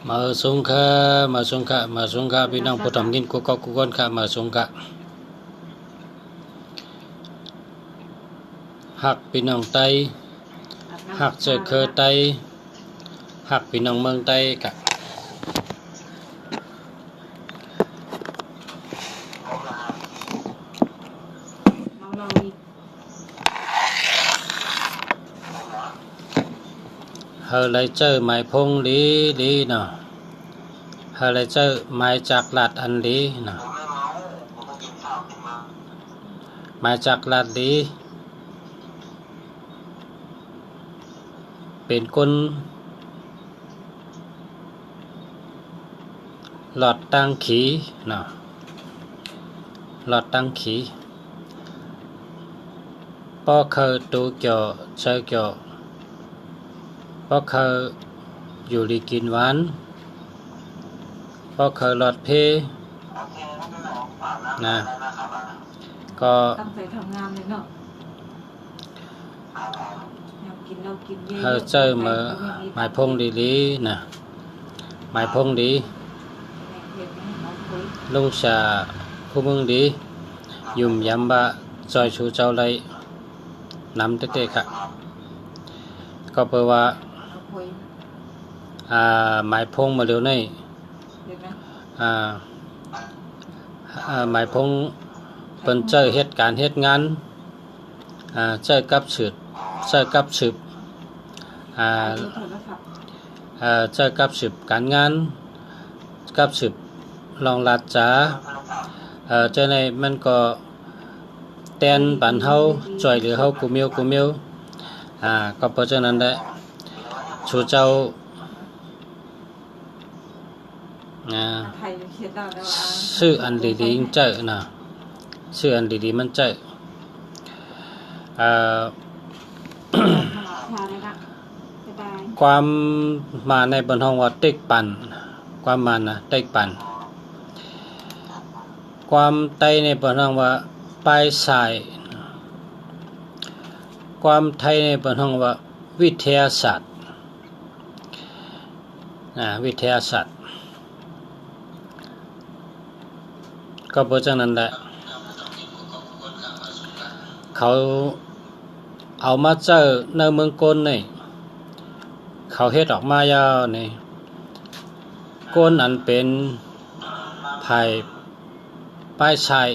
มาสงฆ์พี่น้องผู้ทำกินกุกกุกคนค่ะมาสงฆ์หักพี่น้องไตหักเจอเคอไตหักพี่น้องเมืองไตค่ะเฮอเลยเจอไม้พงลีเนาะเฮอเลยเจอไม้จากลาดอันลีเนาะไม้จากลาดลีเป็นคนหลอดตั้งขีเนาะหลอดตั้งขีป้อเคยตูเกี่ยวเชอเกี่ยวป้อเคยอยู่ดีกินหวานป้อเคยหลอดเพนะก็ตั้งใจทำงานเลยเนาะเฮอเจอมาไม้พงลีนะไม้พงดีลุงชาผู้มึงดียุ่มยำบะจอยชูเจ้าไรนำเตะๆค่ะก็แปลว่าไม้พงมาเร็วนี่ไม้พงเป็นเจอเหตุการณ์เหตุงานเจอกับสืบเจอกับสืบเจอกับสืบการงานกับสืบลองลัดจ๋าเจอในมันก็แตนปันเฮาจ่อยหรือเฮากูมิวก็เพราะฉะนั้นได้ชูเจ้าชื่ออันดีๆเจอนะชื่ออันดีๆมันเจอความมาในบนห้องว่าติ๊กปันความมานะติ๊กปันความไตในบนห้องว่าปลายสายความไทยในบนห้องว่าวิทยาศาสตร์วิทยาศาสตร์ก็เพราะฉะนั้นแหละเขาเอามาเจอในเมืองกลนี่เขาเฮ็ดออกมายาวนี่ก้นอันเป็นภายป้ายชาย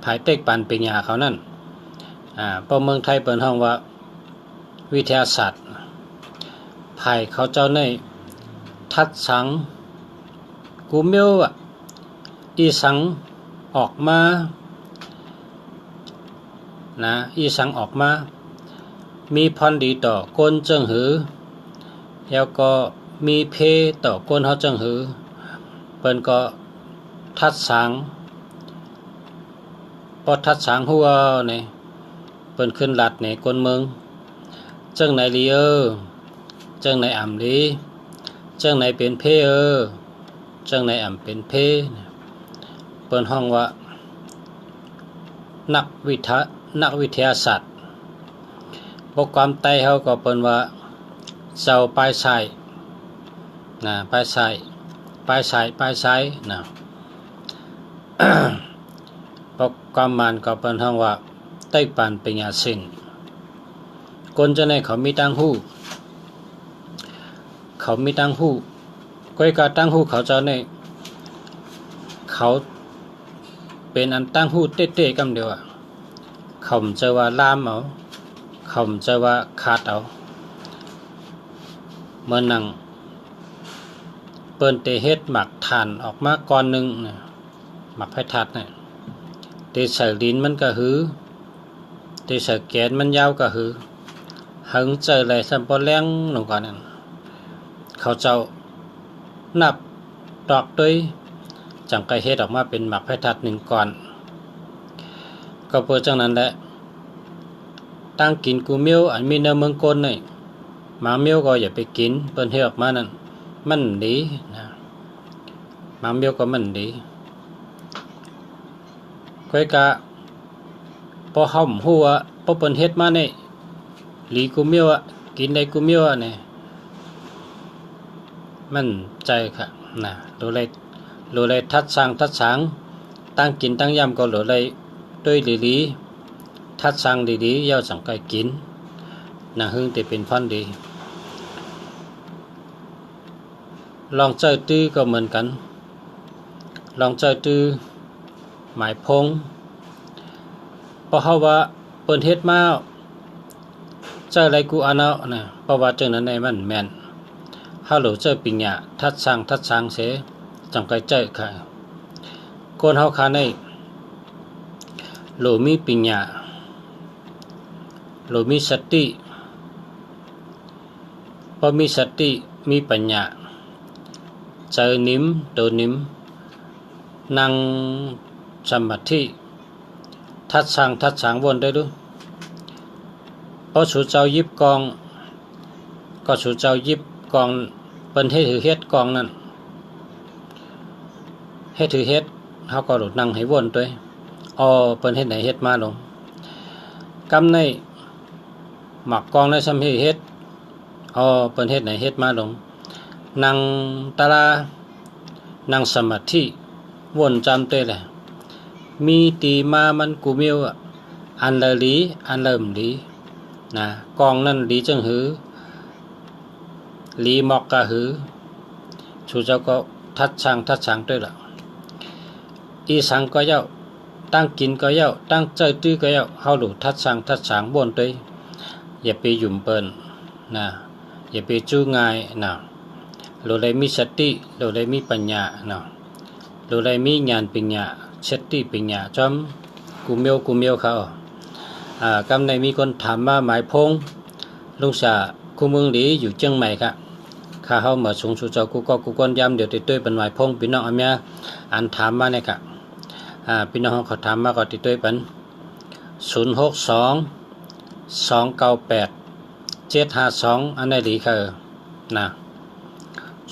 ภายเต็กปันเป็นยาเขานั่นเพราะเมืองไทยเปิดห้องว่าวิทยาศาสตร์ภายเขาเจ้าในทัดสังกูเมียวอีสังออกมาอีสังออกมามีพรดีต่อก้นเจิงหือแล้วก็มีเพต่อก้นเขาเจิงหือเปิ้นก็ทัดสังพอทัดสังหัวนี่เปิ้นขึ้นลัดในก้นเมืองเจิงไหนลีเจิงไหนอ่ำลีเจิงไหนเป็นเพเจิงไหนอ่ำเป็นเพเปิ้นห้องว่านักวิทยาศาสตร์บทความไตเขาก็เปิ้นว่าเจ้าปลายสายปลายสายนะบทความมันก็เปิ้นห้องว่าไต้ปันเป็นยาสินคนจะในเขามีตั้งหู้ก้อยกาตั้งหู้เขาเจ้าในเขาเป็นอันตั้งหู้เต้ๆกำเดียวเขาจะว่าลามเอาเขาจะว่าขาดเอาเมื่อนั่งเปิ้นเตเฮ็ดหมักถ่านออกมาก่อนนึงหมักไผ่ทัดเนี่ยเตใส่ลิ้นมันก็หือเตใส่แกนมันยาวก็หือหึงเจออะไรสัมปอแรงลงก่อนนั่นเขาเจ้านับดอกด้วยจังไกเฮ็ดออกมาเป็นหมักไผ่ทัดหนึ่งก่อนก็เพื่อจังนั้นแหละตั้งกินกูเมียวอันมีเนื้อเมืองกลนี่หมาเมียวก็อย่าไปกินเปิ้นเฮ็ดออกมานั่นมันดีนะหมาเมียวก็มันดีก้อยกะพอเฮาฮู้ว่าพอเปิ้นเฮ็ดมานี่หลีกูเมียวกินได้กูเมียวนี่ มั่นใจค่ะนะรู้เลยทัดสางตั้งกินตั้งยำก็รู้เลยด้วยดีทัดสางดีเย้าสังไก่กินนะหึงแต่เป็นพันดีลองใจตื้อก็เหมือนกันลองใจตื้อหมายพงเพราะเขาว่าเปิ้นเฮ็ดมาใจอะไรกูอ่านเอานะเพราะว่าจังนั้นในมันแม่นเฮาหลูเจอปิญญาทัดสางเสจังไกใจค่ะคนเฮาคาในหลูมีปิญญาหลูมีสติพอมีสติมีปัญญาเจอนิ่มตัวนิ่มนั่งสมาธิทัดสางวนได้ด้วยเพราะสูเจ้ายิบกองก็สูเจ้ายิบกองเปิ้นให้ถือเฮ็ดกองนั้นให้ถือเฮ็ดเฮาก็หลุดนั่งให้วนด้วยเปิ้นเฮ็ดไหนเฮ็ดมาลงกำในหมักกองในซ้ำให้เฮ็ดเปิ้นเฮ็ดไหนเฮ็ดมาลงนั่งตาลานั่งสมาธิวนจำเตแหละมีตีมามันกูเมียวอันละลีอันเริ่มลีนะกองนั่นลีจังหือลีมอกกะหือชูเจ้าก็ทัดช่างด้วยล่ะอีสังก็เย้าตั้งกินก็เย้าตั้งใจตื้อก็เย้าเฮาหลูทัดช่างบนด้วยอย่าไปหยุ่มเปิ้นนะอย่าไปจู้ง่ายนะโลเลยมีสติโลเลยมีปัญญานะโลเลยมีญาณปัญญาสติปัญญาจอมกูเมียวเขากำในมีคนถามมาหมายพงลุงสาคู่เมืองหลีอยู่เชียงใหม่ค่ะข้าเฮามาสูงสู่เจ้ากูก้อนย้ำเดี๋ยวติดด้วยเป็นหมายพงพี่น้องอาเมียอ่านถามมาเนี่ยค่ะพี่น้องเขาถามมาก็ติดด้วยเป็น062-298-752อันไหนดีค่ะนะ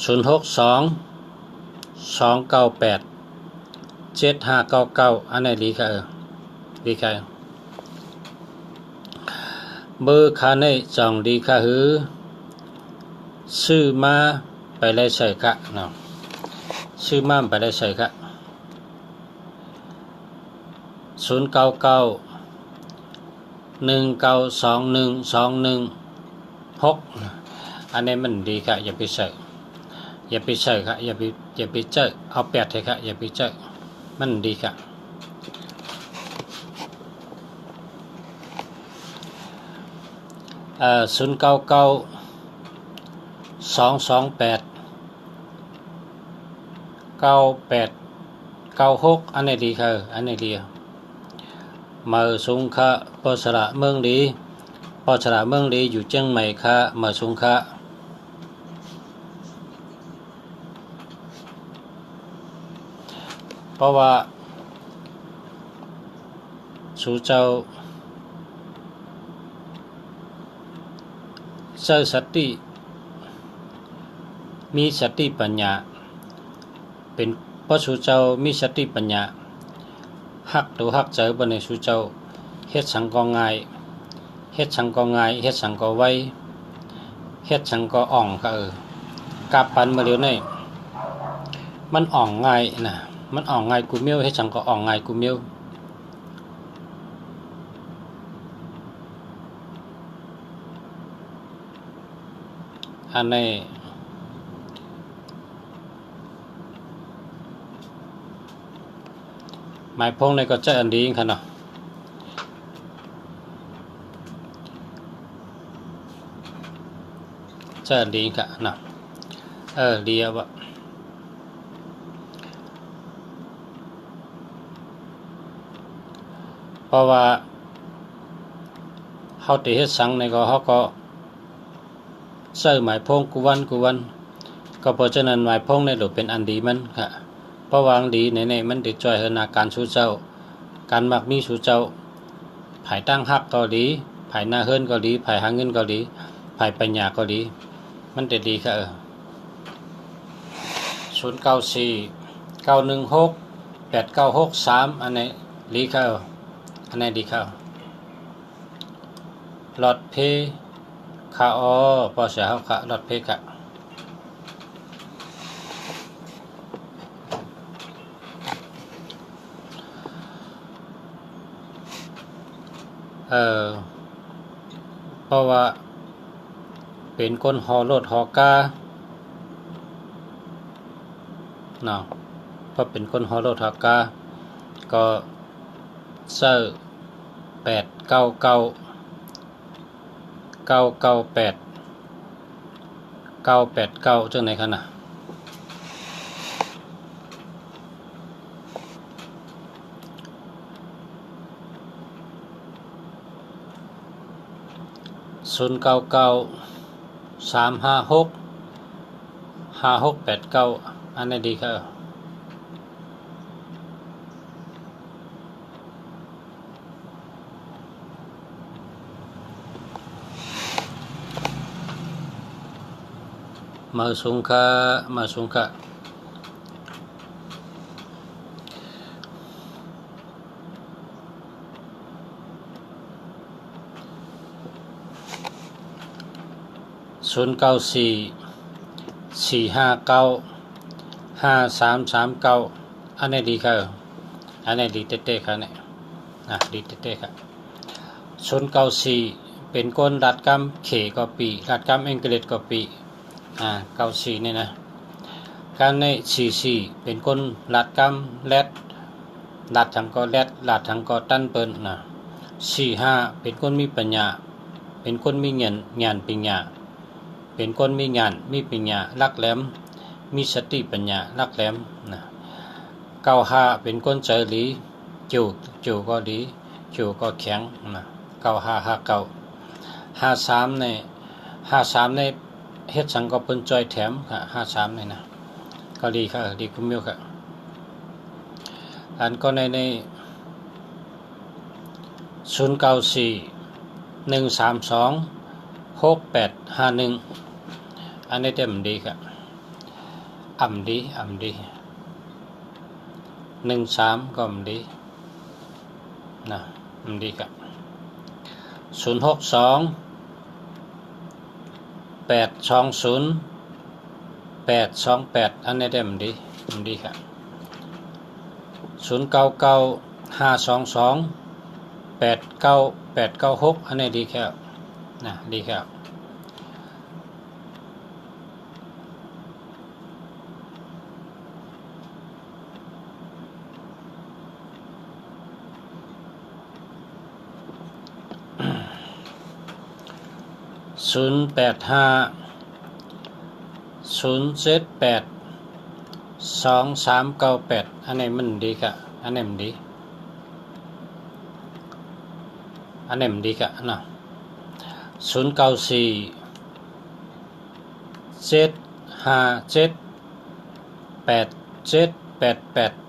062-298-7599อันไหนดีค่ะดีค่ะเบอร์คาในจองดีค่ะหือซื้อมาไปเลยใส่ค่ะเนาะซื้อมาไปเลยใส่ค่ะ099-1921-216อันนี้มันดีค่ะอย่าไปใส่ค่ะอย่าไปเจอเอาแปดเลยค่ะอย่าไปเจอมันดีค่ะ099-228-9896อันไหนดีค่ะอันไหนดีมาสุงคะปอสระเมืองดีอยู่เชียงใหม่ค่ะมาสุงคะเพราะว่าสู่เจ้าเจ้าสติมีสติปัญญาเป็นเพราะสู่เจ้ามีสติปัญญาฮักตัวฮักใจบนในสู่เจ้าเฮ็ดสังก็ง่ายเฮ็ดสังก็ไวเฮ็ดสังก็อ่องค่ะกาปันมาเร็วนี่มันอ่องง่ายนะมันอ่องง่ายกูเมียวเฮ็ดสังก็อ่องง่ายกูเมียวอันนี้หมายพงในก็เจออันดีค่ะเนาะเจออันดีค่ะเนาะดีอ่ะวะเพราะว่าเฮาติเฮ็ดสังในก็เฮาก็เจอหมายพงกูวันก็เพราะฉะนั้นหมายพงในหลุดเป็นอันดีมันค่ะเพราะวางดีในมันติดจ่อยเฮนาการสู่เจ้าการมักมีสู่เจ้าภายตั้งฮักก็ดีภายหน้าเฮิรนก็ดีภายหาเงินก็ดีภายปัญญาก็ดีมันจะดีค่ะ094-916-8963อันไหนดีค่ะอันไหนดีค่ะหลอดเพค่ะปอเสียเฮาค่ะหลอดเพค่ะ เพราะว่าเป็นคนฮอรถฮอกาเนาะเพราะเป็นคนฮอรถฮอกาก็เซอร์899998989จังไหนคะน่ะ0993565689อันนี้ดีค่ะมาสุงค่ะ0944595339อันนี้ดีค่ะอันนี้ดีเต้ๆค่ะเนี่ยดีเต้ๆค่ะ094เป็นคนรัดกำเขก็ปีรัดกำอังกฤษก็ปี94นี่นะการใน44เป็นคนรัดกำแรดรัดทั้งก็แรดรัดทั้งก็ตั้นเปิ้นนะ45เป็นคนมีปัญญาเป็นคนมีญาณปัญญาเป็นคนมีญาณมีปัญญาลักแหลมมีสติปัญญาลักแหลมนะ95เป็นคนใจหลีจู่ก็ดีจู่ก็แข็งนะ9559 53ในเฮ็ดสังก็เปิ้นจอยแถมค่ะ53นี่นะก็ดีค่ะดีกุมิวค่ะอันก็ใน0941326851อันนี้เต็มดีค่ะอ่ำดี13ก็ดีนะดีค่ะ062 820 828อันนี้เต็มดีค่ะ099522 89896อันนี้ดีแค่นะดีแค่085 078 2398อันนี้มันดีค่ะอันนี้มันดีนะ094 757 8788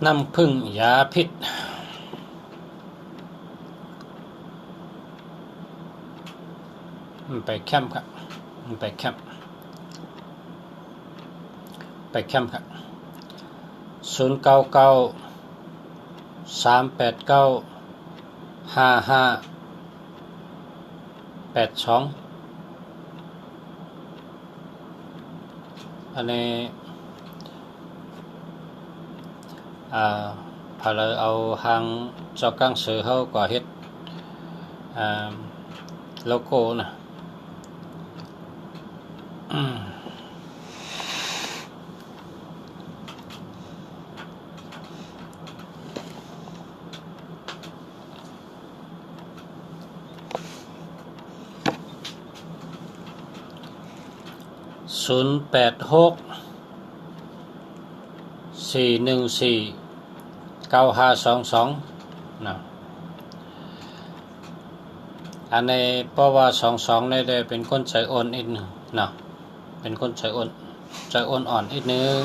น้ำผึ้งยาพิษไปแคมป์ครับไปแคมป์ครับ0993895582อันนี้พอเราเอาหางจอกังสือเขาก็เฮ็ดโลโก้นะ086 414 9522นะอันในเพราะว่า22ได้เป็นคนใจอ่อนอีกนะเป็นคนใจอ่อนอีกนึง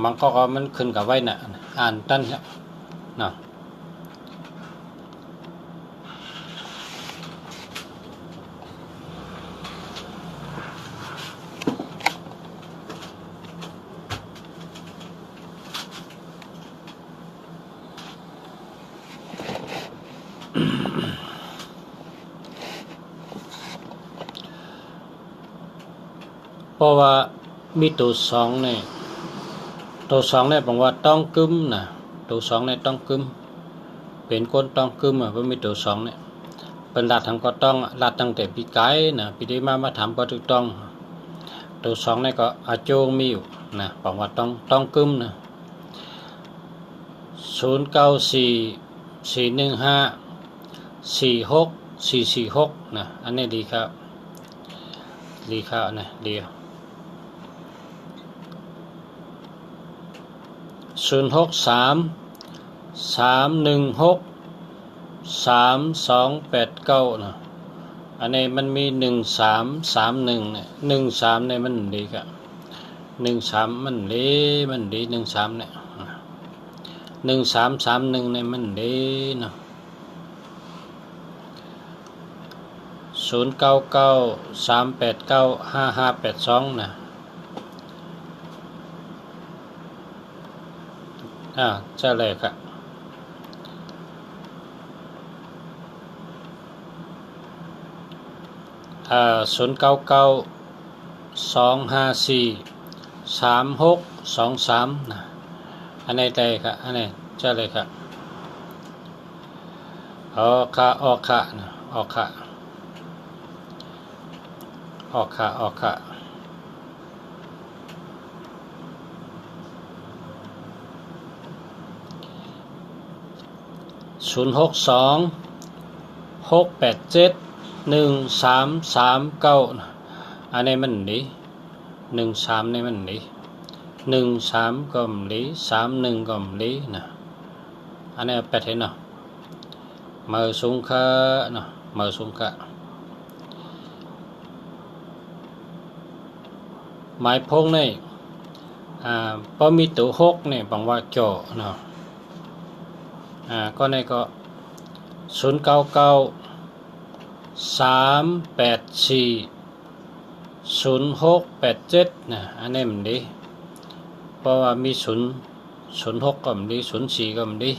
มันก็มันขึ้นกับไว้น่ะอ่านตั้นนะ ราะว่ามีตัวสองเนี่ยบอกว่าต้องกึมนะตัวสองเนี่ยต้องกึมเป็นคนต้องกึมเพราะมีตัวสองเนี่ยเป็นรัดทำก็ต้องรัดตั้งแต่ปีไก่นะปีที่มาทำก็ถูกต้องตัวสองเนี่ยก็อาโจงมีอยู่นะบอกว่าต้องกึมนะ0944154644นะอันนี้ดีครับนะดี0633163289นะอันนี้มันมี1331เนี่ย13เนี่ยมันดีครับ13มันดี13เนี่ย1331เนี่ยมันดีนะ0993895582นะใช่เลยครับ0992543623อันนี้ได้ครับอันนี้ใช่เลยครับออกค่ะนะออกค่ะ0626871339อันนี้มันดี13นี่มันดี13ก็มันดี31ก็มันดีนะอันนี้แปดเห็นเนาะมือสูงค่ะเนาะมือสูงค่ะหมายพงนี่พอมีตัว6นี่บางว่าจ่อเนาะก็ในก็0993840687นะอันนี้มันดีเพราะว่ามี06ก็มันดี04ก็มันดี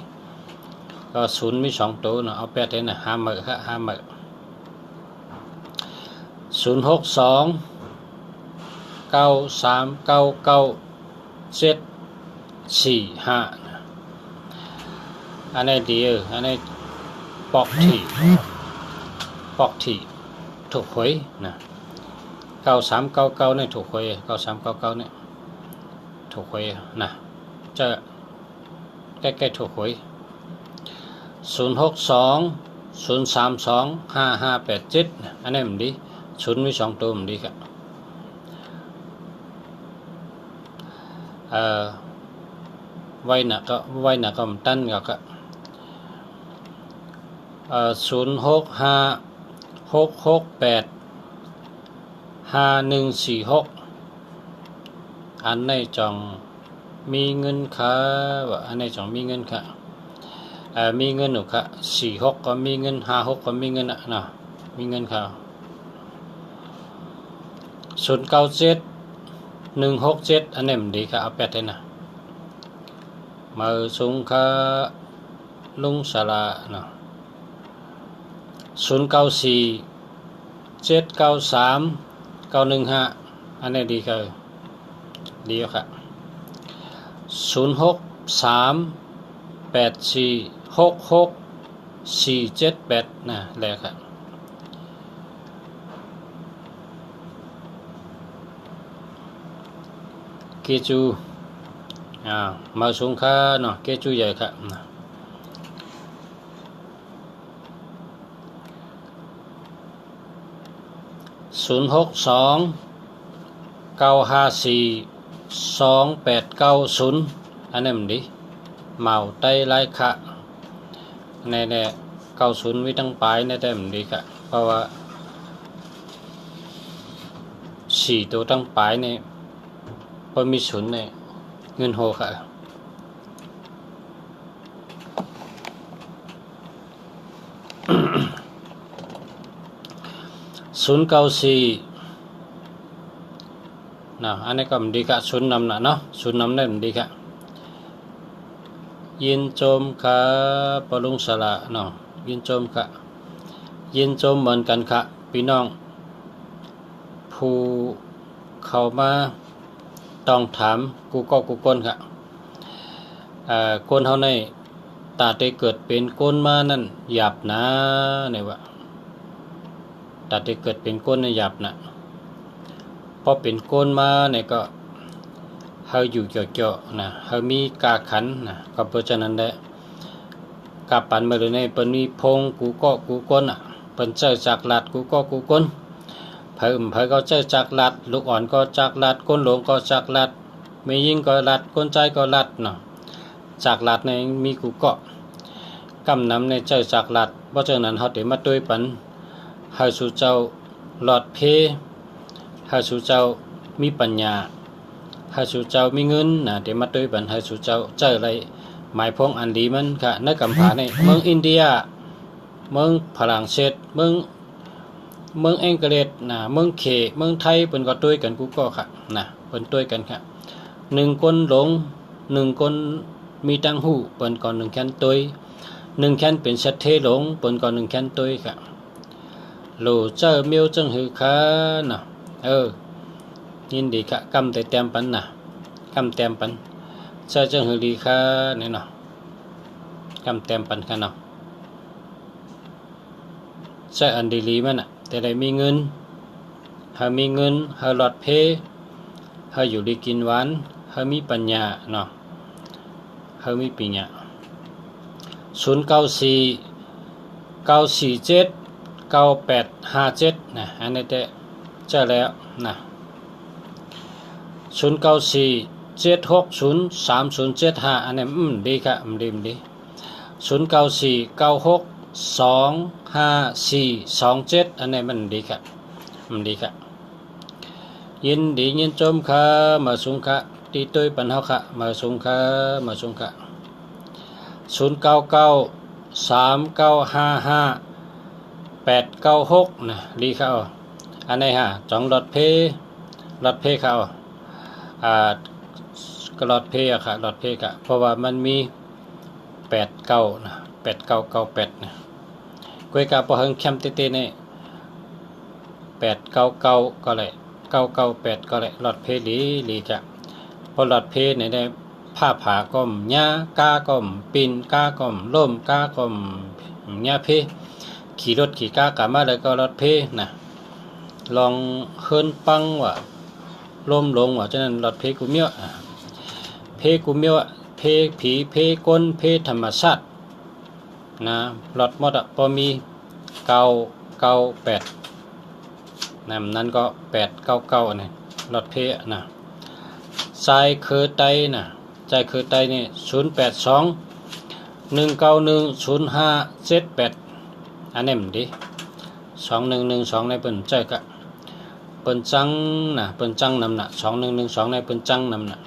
ก็0มี2ตัวเนาะเอา8ได้นะ5มื้อครับ5มื้อ0629399745อันนี้ดีอันนี้ปอกที่ถูกหวยนะ9399นี่ถูกหวย9399นี่ถูกหวยนะจะใกล้ๆถูกหวย0620325587อันนี้มันดี0มี2ตัวมันดีครับไว้นะก็มันตั้นก็0656685146อันนี้จองมีเงินค่ะอันนี้จองมีเงินค่ะมีเงินหนูค่ะ46ก็มีเงิน56ก็มีเงินนะมีเงินค่ะ097167อันนี้มันดีค่ะเอา8ได้นะมือสูงค่ะลุงสระเนาะ0947939115อันนี้ดีค่ะดีค่ะ0638466478นะแล้วค่ะเกจูมาสูงค่ะเนาะเกจูใหญ่ค่ะ0629542890อันนี้มันดีเมาไตไล่ค่ะใน90มีตั้งปลายในแต่มันดีค่ะเพราะว่า4ตัวตั้งปลายนี่พอมี0เนี่ยเงินโหค่ะ094นะอันนี้ก็มันดีค่ะ0นำนะเนาะ0นำได้มันดีค่ะยินโจมค่ะปลุงสละเนาะยินโจมค่ะยินโจมเหมือนกันค่ะพี่น้องผู้ เข้ามาต้องถามกูก็กูก้นค่ะก้นเฮาในตาได้เกิดเป็นก้นมานั่นหยาบนะเนี่ยว่าตาได้เกิดเป็นก้นในหยาบนะพอเป็นก้นมาเนี่ยก็เฮาอยู่เกี่ยวๆนะเฮามีกาขันนะก็เพราะฉะนั้นแหละกาปันมาเลยในเปิ้นมีพงกูก็กูก้นเปิ้นเจอจากลัดกูก็กูก้นเพิ่นก็เจอจากลัดลูกอ่อนก็จากลัดก้นหลงก็จากลัดไม่ยิ่งก็ลัดก้นใจก็ลัดเนาะจากลัดในมีกูก็กำนำในเจอจากลัดเพราะฉะนั้นเฮาได้มาด้วยปันเฮาสู่เจ้าหลอดเพเฮาสู่เจ้ามีปัญญาเฮาสู่เจ้ามีเงินนะได้มาด้วยปันเฮาสู่เจ้าเจออะไรหมายพงอันดีมันค่ะในกำผาในเมืองอินเดียเมืองฝรั่งเศสเมืองอังกฤษนะเมืองเขเมืองไทยเปิ้นก็ด้วยกันกูก็ค่ะนะเปิ้นด้วยกันค่ะ1คนหลง1คนมีตังหูเปิ้นก็1แค้นตัว1แค้นเป็นสัตเทหลงเปิ้นก็1แค้นตัวค่ะโลเจอเมียวจังหือค่ะนะยินดีค่ะกำแต่แต้มปันนะกำแต้มปันเจอจังหือดีค่ะนี่เนาะกำแต้มปันค่ะเนาะใช่อันดีลีมันแต่ได้มีเงินเฮามีเงินเฮาหลอดเพเฮาอยู่ดีกินหวานเฮามีปัญญาเนาะเฮามีปัญญา094 947 9857นะอันนี้ได้เจอแล้วนะ094 760 3075อันนี้ดีค่ะดี094 96 25427อันนี้มันดีค่ะดีค่ะยินดียินชมค่ะมาสุงค่ะตีตุ้ยปันเฮาค่ะมาสุงค่ะ099 3955 896นะดีค่ะอันนี้ฮะจองรถเพค่ะก็รถเพค่ะรถเพค่ะเพราะว่ามันมี89นะ8998นะกวยกาพอเฮิงแคมเต้ๆนี่899ก็เลย998ก็เลยรถเพดีจ้ะพอรถเพนี่ได้ผ้าผาก้มหญ้ากาก้มปิ่นกาก้มล่มกาก้มหญ้าเพขี่รถขี่กากลับมาแล้วก็รถเพนะลองเฮิรนปังว่าล่มลงว่าฉะนั้นรถเพกูเมียวเพผีเพก้นเพธรรมชาตินะหลอดหมดพอมี998นั้นก็899นี่หลอดเพนะใจคือไตนะใจคือไตนี่082 191 0578อันนี้มันดี2112ในเปิ้นใจกะเปิ้นจังนะเปิ้นจังนำน่ะ2112ในเปิ้นจังนำน่ะ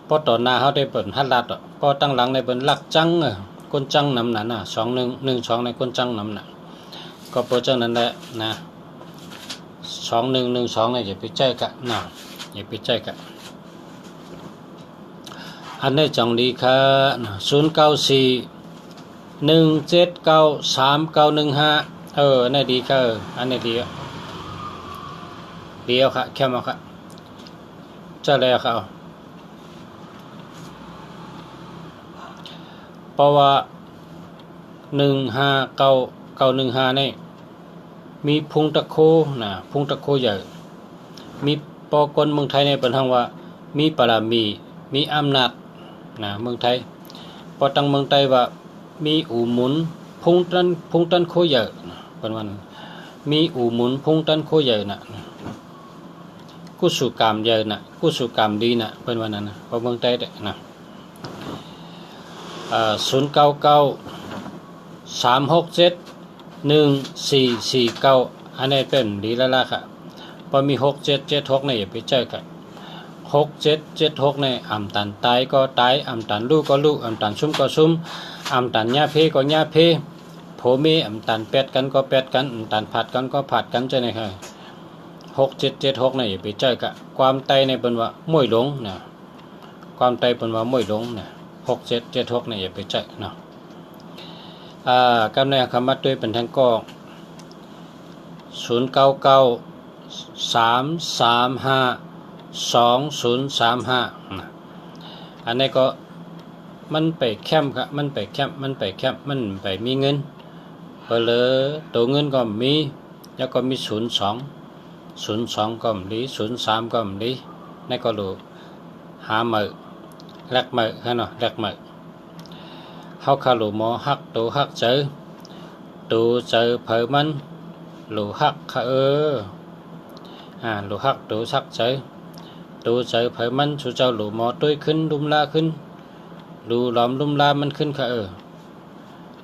พอต่อหน้าเฮาได้เปิ้นหัดลัดพอตั้งหลังในเปิ้นลักจังคนจังนำน่ะนะ2112ในคนจังนำน่ะก็เพราะฉะนั้นแหละนะ2112เนี่ยอย่าไปใจกะนะอย่าไปใจกะอันนี้จังดีค่ะ094 179 3915อันนี้ดีค่ะอันนี้ดีเดียวค่ะแค่มาค่ะจะแล้วค่ะเพราะว่า159 นี่มีพุงตะโคนะพุงตะโคใหญ่มีปอกลเมืองไทยในเป็นทางว่ามีปรามีอำนาจนะเมืองไทยพอตั้งเมืองไทยว่ามีอู่หมุนพุงตันโคใหญ่เป็นวันมีอู่หมุนพุงตันโคใหญ่นะกุสุกรรมใหญ่นะกุสุกรรมดีนะเป็นวันนั้นนะพอเมืองไทยได้นะ099 367 1449อันนี้เป็นดีแล้วล่ะค่ะพอมี6776นี่อย่าไปเจอกัน6776นี่อำตันตายก็ตายอำตันลูกก็ลูกอำตันซุ่มก็ซุ่มอำตันญาเพก็ญาเพโผเมอำตันแปดกันก็แปดกันอำตันผัดกันก็ผัดกันจะไหนค่ะ6776นี่อย่าไปเจอกันความตายในเป็นว่าม่วยหลงนะความตายเป็นว่าม่วยหลงนะ6776นี่อย่าไปเจอเนาะกำเนิดคำมัดด้วยเป็นทางกอง099 335 2035อันนี้ก็มันไปแคมป์ครับมันไปแคมป์มันไปมีเงินเผลอตัวเงินก็มีแล้วก็มี02ก็มี03ก็มีนั่นก็รู้หามือแลกมือฮะเนาะแลกมือเฮาคารู้หมอฮักตัวฮักเจอเผอมันรู้ฮักค่ะรู้ฮักตัวซักเจอเผอมันสู่เจ้ารู้หมอตุ้ยขึ้นลุมลาขึ้นรู้หลอมลุมลามันขึ้นค่ะ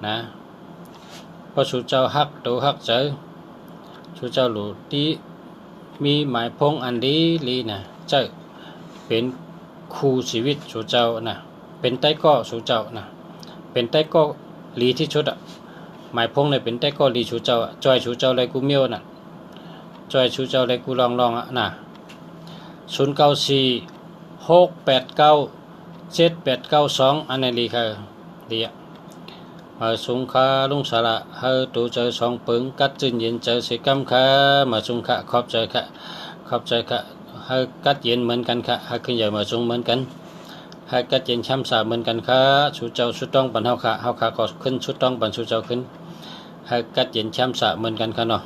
นะพอสู่เจ้าฮักตัวฮักเจอสู่เจ้ารู้ที่มีหมายพงอันดีลีนะเจ้าเป็นคู่ชีวิตสู่เจ้านะเป็นใต้ก้อสู่เจ้านะเป็นใต้ก้อลีที่ชุดหมายพงเนี่ยเป็นใต้ก้อลีสู่เจ้าจอยสู่เจ้าเลยกูเมียวน่ะจอยสู่เจ้าเลยกูลองนะ0946897892อันนี้ลีค่ะลีมาสุงคาลุงสาระเฮอตูเจอสองปึงกัดจืนเย็นเจอสิกำค่ะมาสุงค่ะขอบใจค่ะเฮอกัดเย็นเหมือนกันค่ะเฮอขึ้นใหญ่มาสุงเหมือนกันเฮอกัดเย็นช้ำสาเหมือนกันค่ะสู่เจ้าสุดต้องปันเฮาค่ะก็ขึ้นสุดต้องปันสู่เจ้าขึ้นเฮอกัดเย็นช้ำสาเหมือนกันค่ะเนาะ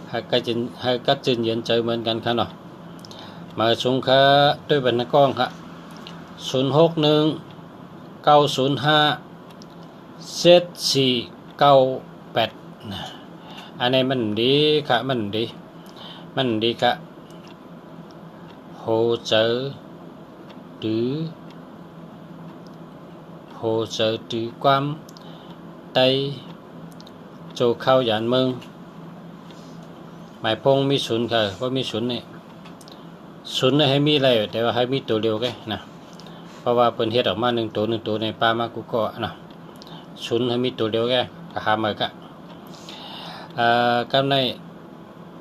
เฮอกัดจืนเย็นเจอเหมือนกันค่ะเนาะมาสุงค่ะด้วยบรรณกล้องค่ะ0619057498อันนี้มันดีค่ะมันดีค่ะโหเจอหรือความไตโจเข้าหยานเมืองหมายพงมีศูนย์ค่ะเพราะมีศูนย์นี่ศูนย์ให้มีอะไรแต่ว่าให้มีตัวเดียวแค่นะเพราะว่าเปิ้นเฮ็ดออกมา1ตัวในปลามากูก็นะศูนย์ให้มีตัวเดียวแค่ก็หามาก็กำใน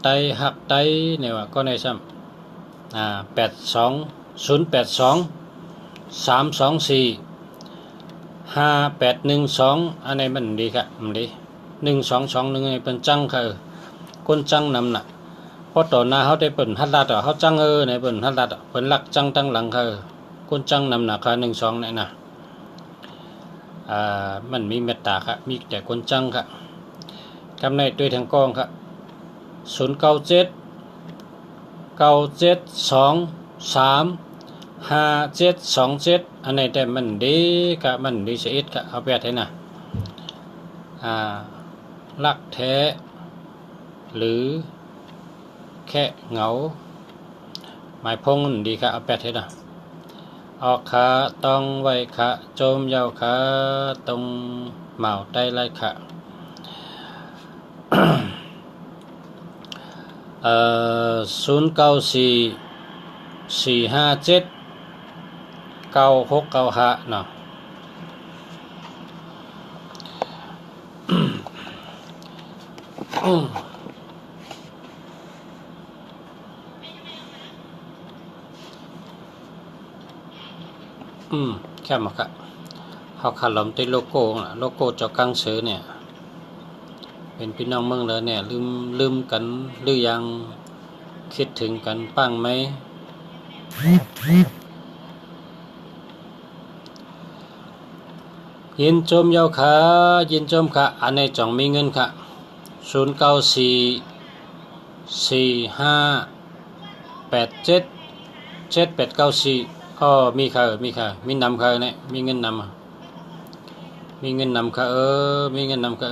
ไตหักไตเนี่ยว่าก็ในซ้ำ0820823245812อันนี้มันดีครับมันดี1221นี่เป็นจังค่ะคนจังนำน่ะเพราะต่อหน้าเฮาได้เปิ้นฮัดลัดเฮาจังในเปิ้นฮัดลัดเปิ้นลักจังตั้งหลังค่ะคนจังนำน่ะค่ะ12นี่นะมันมีเมตตาค่ะมีแต่คนจังค่ะกำในด้วยทางกองค่ะ0979723527อันนี้แต่มันดีค่ะมันดีเสียอีกค่ะเอาไปให้นะรักแท้หรือแค่เหงาหมายพงดีค่ะเอาไปให้นะออกขาต้องไว้ขาโจมยาวขาตรงเหมาใต้ไล่ขา0944579695เนาะแค่มาค่ะเขาขาล้อมติดโลโก้เจ้ากังสือเนี่ยเป็นพี่น้องเมืองเลยเนี่ยลืมกันหรือยังคิดถึงกันบ้างไหมยินจมยาวขายินจมค่ะอันนี้จ่องมีเงินค่ะ0944587794มีค่ะมีนำค่ะเนี่ยมีเงินนำค่ะมีเงินนำค่ะ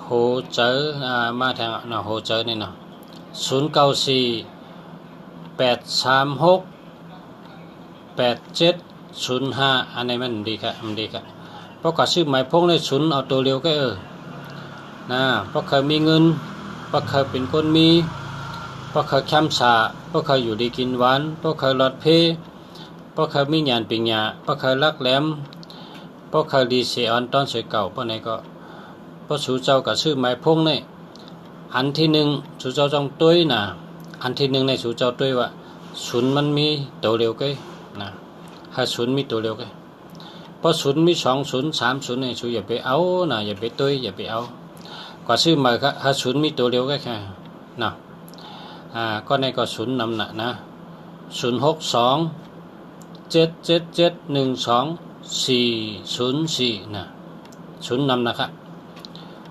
โหเจอมาทางเนาะโหเจอนี่เนาะ0948368705อันนี้มันดีค่ะเพราะก็ชื่อหมายพงในศูนย์เอาตัวเร็วก็นะเพราะเคยมีเงินเพราะเคยเป็นคนมีเพราะเคยค้ำสาเพราะเคยอยู่ดีกินหวานเพราะเคยหลอดเพเพราะเคยมีญาณปิญญาเพราะเคยรักแหลมเพราะเคยดีเสียอ่อนตอนเสียเก่าเพราะไหนก็เพราะสู่เจ้ากับชื่อหมายพงนี่อันที่1สู่เจ้าจองตุ้ยนะอันที่1ในสู่เจ้าตุ้ยว่าศูนย์มันมีตัวเร็วก็นะให้ศูนย์มีตัวเร็วก็เพราะศูนย์มี2 0 3 0เนี่ยสู่อย่าไปเอานะอย่าไปตุ้ยอย่าไปเอากว่าชื่อหมายครับให้ศูนย์มีตัวเร็วก็แค่นะ ก็ในก็ศูนย์นำนะ062-777-12404นะศูนย์นำนะครับ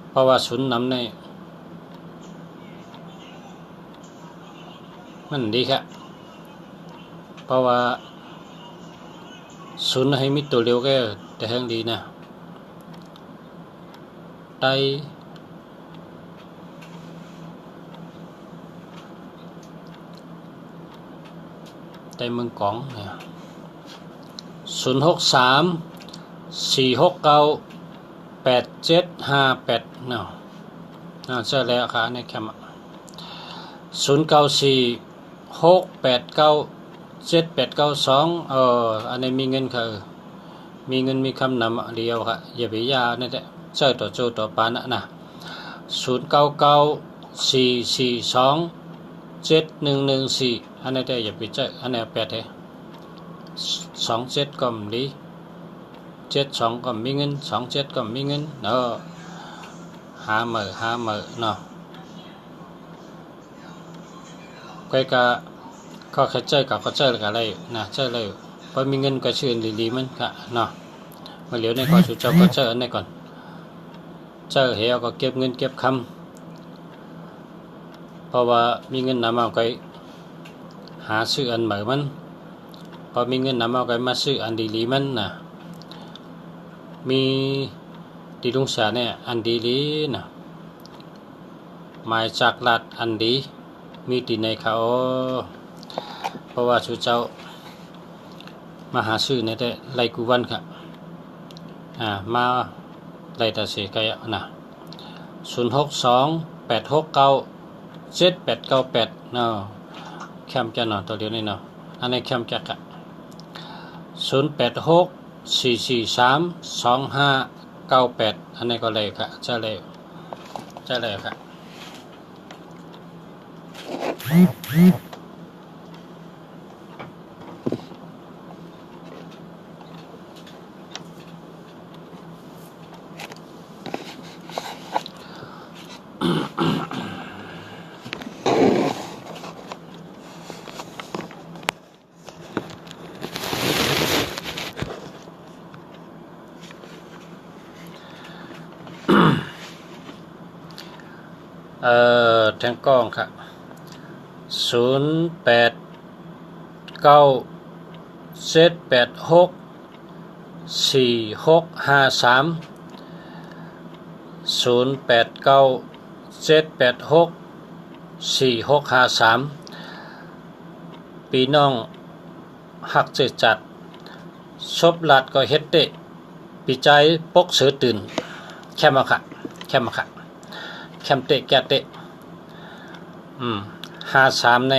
เพราะว่าศูนย์นำในมันดีครับเพราะว่าศูนย์ให้มีตัวเร็วก็แต่แห่งดีนะได้เมืองกองเนี่ย063-469-8758เนาะใช่แล้วค่ะในแคมป์094-689-7892อันนี้มีเงินค่ะมีเงินมีคำนำเดียวค่ะอย่าไปยาเนี่ยแหละเจ้าต่อโจต่อปานะ099-442-7114อันนี้ได้อย่าไปเจออันนี้แปดเลย27ก็มี72ก็มีเงิน27ก็มีเงินเนาะหาเมื่อเนาะก็แค่เจอกับก็เจอกับอะไรนะเจอเลยพอมีเงินก็ชื่นดีๆมันค่ะเนาะมาเหลียวในก่อนสุดเจ้าก็เจออันนี้ก่อนเจอเหวก็เก็บเงินเก็บคำเพราะว่ามีเงินนำเอาไปหาซื้ออันใหม่มันพอมีเงินนำเอาไปมาซื้ออันดีๆมันนะมีดีลุงเสียเนี่ยอันดีๆนะหมายจากลัดอันดีมีตีในเขาเพราะว่าสุเจ้ามาหาซื้อในแต่ไล่กูวันครับมาไล่แต่เสียไกนะ062-869-7898เนาะแคมจะเนาะตัวเดียวนี่เนาะอันนี้แคมจะกะ086-443-2598อันนี้ก็เลยค่ะจะเลยค่ะแทงกล้องครับ089-786-4653ปีน้องหักเจจัดชบหลัดก็เฮ็ดเตะปีใจปกเสือตื่นแค่มาค่ะแคมเตะแกเตะ53ใน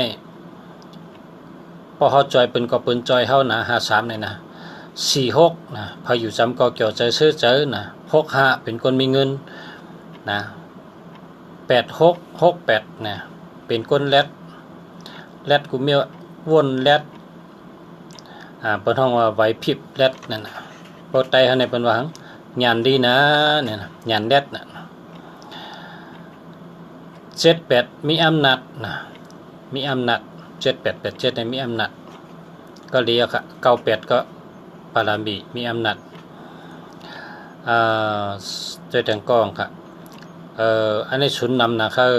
พอเฮาจอยปืนก็ปืนจอยเฮานะ53ในนะ46นะพออยู่จำก็เกี่ยวใจซื้อเจอนะ65เป็นคนมีเงินนะ8668นะเป็นคนแรดกูเมียวนแรดเปิ้นฮ้องว่าไหวพริบแรดนั่นน่ะบ่ไตเฮาในเปิ้นว่าหยันดีนะเนี่ยนะหยันแรดน่ะ78มีอำนาจนะมีอำนาจ7887มีอำนาจก็เรียกค่ะ98ก็ปารามีมีอำนาจใจแตงกองค่ะอันนี้ศูนย์นำนะคือ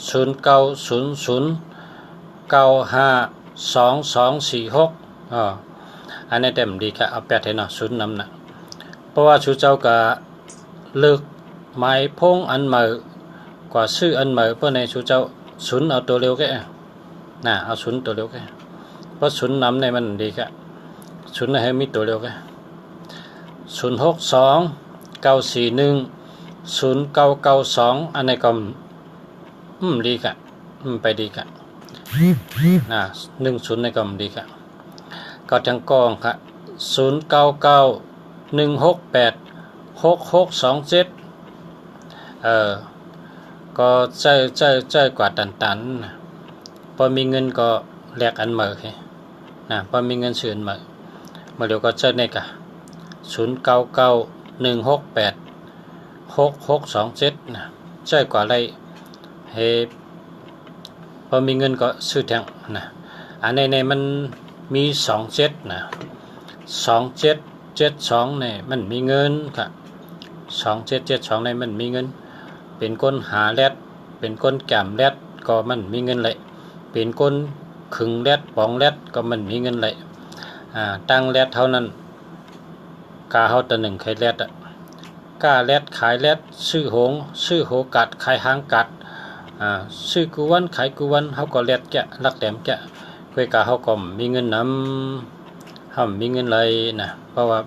0900952246อันนี้เต็มดีค่ะเอา8ให้เนาะศูนย์นำนะเพราะว่าชูเจ้าก็เลิกหมายพงอันใหม่กว่าซื้ออันใหม่เพื่อในชูเจ้าศูนย์เอาตัวเร็วแค่เอาศูนย์ตัวเร็วแค่เพราะศูนย์นำในมันดีค่ะศูนย์ให้มีตัวเร็วแค่062-941-0992อันนี้ก็ดีค่ะไปดีค่ะ10ในก็ดีค่ะก็จังกองค่ะ099-168-6627ก็เจ้กว่าตันพอมีเงินก็แลกอันใหม่พอมีเงินซื้ออันใหม่มาเดี๋ยวก็เจ้าเนี่ยกะ099-168-6627เจ้กว่าอะไรเฮ พอมีเงินก็ซื้อแทงนะอันในมันมี27นะ2772เนี่ยมันมีเงินค่ะ2772ในมันมีเงินเป็นคนหาแรดเป็นคนแก้มแรดก็มันมีเงินเลยเป็นคนขึงแรดปองแรดก็มันมีเงินเลยตั้งแรดเท่านั้นกาเฮาตะหนึ่งขายแรดกาแรดขายแรดซื้อหงซื้อโหกัดขายหางกัดซื้อกุวันขายกุวันเฮาก็แรดแกะลักแหลมแกะคุยกาเฮาก็มีเงินนำเฮามีเงินเลยนะเพราะว่า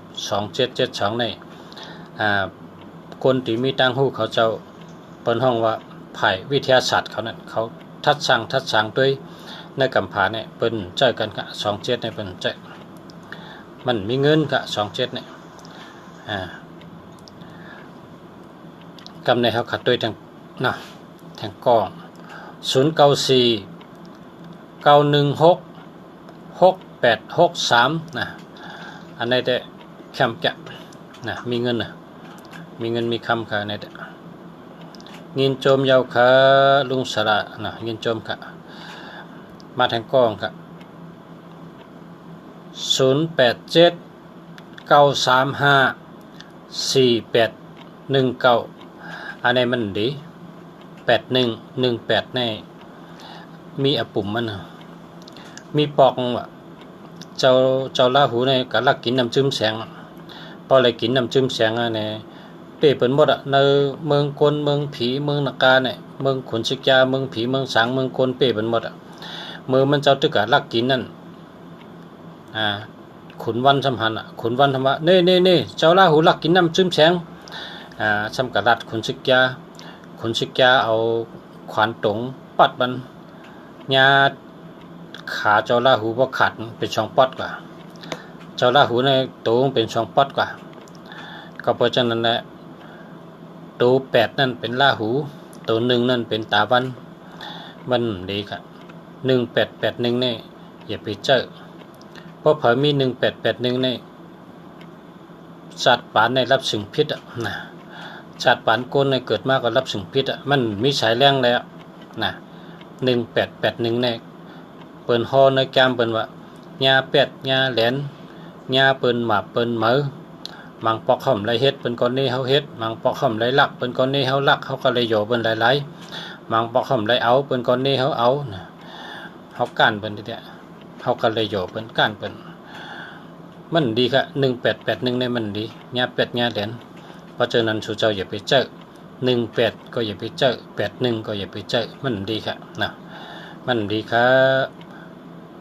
2772นี่คนที่มีตังหูเขาเจ้าเปิ้นห้องว่าไผ่วิทยาศาสตร์เขานั่นเขาทัดสั่งด้วยในกำผาเนี่ยเปิ้นเจอกันกะ27เนี่ยเปิ้นเจอมันมีเงินกะ27เนี่ยกำในเฮาขัดด้วยทางนะทางกอง094 916 6863นะอันนี้ได้แคมแกะนะมีเงินนะมีเงินมีคำค่ะในแต่เงินโจมยาวค่ะลุงสระนะเงินโจมค่ะมาทางกองค่ะ087 935 4819อันนี้มันดี8118ในมีอปุ่มมันมีปอกว่าเจ้าลาหูในกะลักกินน้ำจิ้มแสงพอเลยกินน้ำจิ้มแสงเนี่ยเป้เปิ่นหมดในเมืองกลเมืองผีเมืองนากาเนี่ยเมืองขุนศึกยาเมืองผีเมืองสางเมืองกลเป้เปิ่นหมดเมืองมันเจ้าตึกกะลักกินนั่นขุนวันสำหันขุนวันธรรมะเน่เจ้าลาหูลักกินน้ำจิ้มแสงสำกะรัดขุนศึกยาเอาขวานตงปัดมันญาขาเจ้าลาหูบ่ขาดเป็นช่องปอดกว่าเจ้าลาหูในตูงเป็นช่องปอดกว่าก็เพราะฉะนั้นแหละตัว8นั่นเป็นลาหูตัว1นั่นเป็นตาวันมันดีค่ะ1881นี่อย่าไปเจอเพราะเผยมี1881นี่สัตว์ป่าในรับสิ่งพิษนะสัตว์ป่านโกนในเกิดมาก็รับสิ่งพิษมันมีสายแรงแล้วนะ1881นี่เปิ้นฮอในแก้มเปิ้นว่าญาเป็ดญาแหลนญาเปิ้นหมาเปิ้นเหมอมังปอกห่อมไรเฮ็ดเปิ้นก่อนนี้เฮาเฮ็ดมังปอกห่อมไรลักเปิ้นก่อนนี้เฮาลักเฮาก็เลยโยเปิ้นหลายๆมังปอกห่อมไรเอาเปิ้นก่อนนี้เฮาเอาเฮาก้านเปิ้นทีเดียวเฮาก็เลยโยเปิ้นก้านเปิ้นมันดีค่ะ1881เนี่ยมันดีญาเป็ดญาแหลนเพราะฉะนั้นสู่เจ้าอย่าไปเจอ18ก็อย่าไปเจอ81ก็อย่าไปเจอมันดีค่ะนะมันดีค่ะ